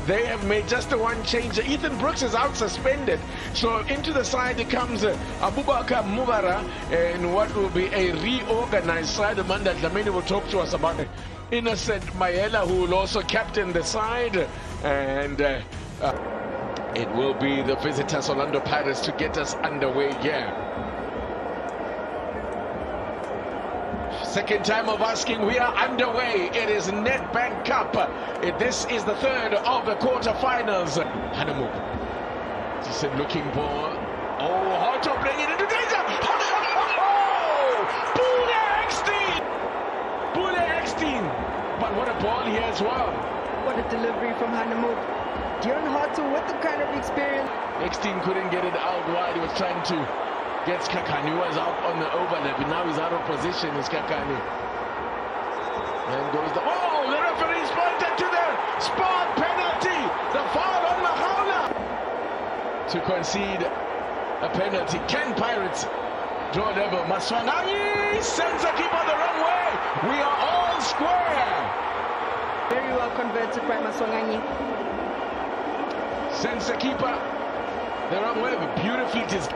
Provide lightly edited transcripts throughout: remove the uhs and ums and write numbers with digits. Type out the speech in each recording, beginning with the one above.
They have made just the one change. Ethan Brooks is out suspended. So into the side comes Abubakar Mubara in what will be a reorganized side. Amanda Dlamini will talk to us about it. Innocent Mayela, who will also captain the side. And it will be the visitors Orlando Pirates to get us underway here. Second time of asking, we are underway. It is Nedbank Cup. This is the third of the quarterfinals. Hanamu. Decent looking ball. Oh, Hoto playing it into danger. Bule Eckstein. Bule Eckstein. But what a ball here as well. What a delivery from Hanamu. Dion Hoto with the kind of experience. Eckstein couldn't get it out wide. He was trying to get Kakani, who was out on the overlap, and now he's out of position. It's Kakani. And goes the... Oh, the referee's pointed to the spot penalty. The foul on Mahaula. To concede a penalty. Can Pirates draw level? Maswanganyi sends a keeper the wrong way. We are all square. Very well converted by Maswanganyi. Sends the keeper the wrong way, but beautifully just...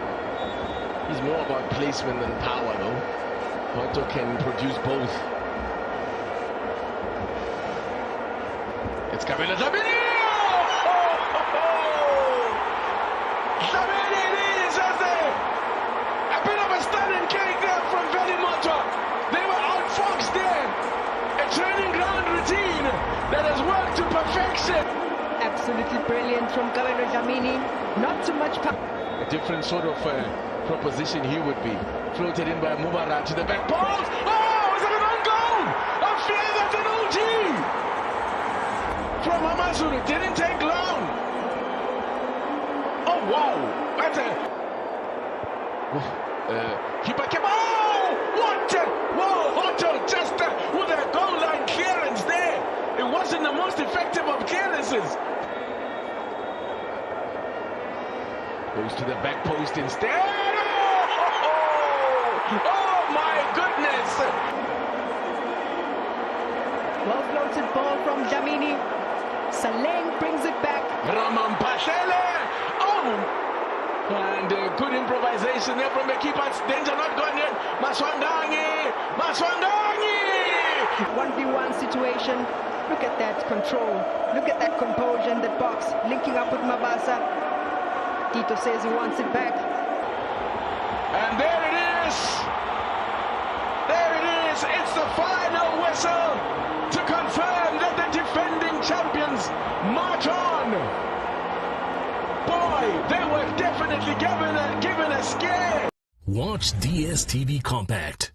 He's more about placement than power, though. Hoto can produce both. It's Kabila Dlamini! Dlamini is a bit of a stunning kick there from Velimoto. They were outfoxed there. A training ground routine that has worked to perfection. Absolutely brilliant from Kabila Dlamini. Not too much power. A different sort of proposition he would be. Floated in by Mubara to the back post. Oh, is it an own goal? I fear that's an OG from AmaZulu. Didn't take long. Oh wow, that's a keeper came. Oh, what? Whoa, Hoto just with a goal line clearance there. It wasn't the most effective of clearances. Goes to the back post instead. Oh my goodness! Well floated ball from Dlamini. Saleng brings it back. Ramampashele! Oh! And good improvisation there from the keeper. Danger not gone yet. Maswanganyi! Maswanganyi! 1v1 situation. Look at that control. Look at that composure in the box. Linking up with Mabasa. Tito says he wants it back. And there it is. There it is. It's the final whistle to confirm that the defending champions march on. Boy, they were definitely given a scare. Watch DSTV Compact.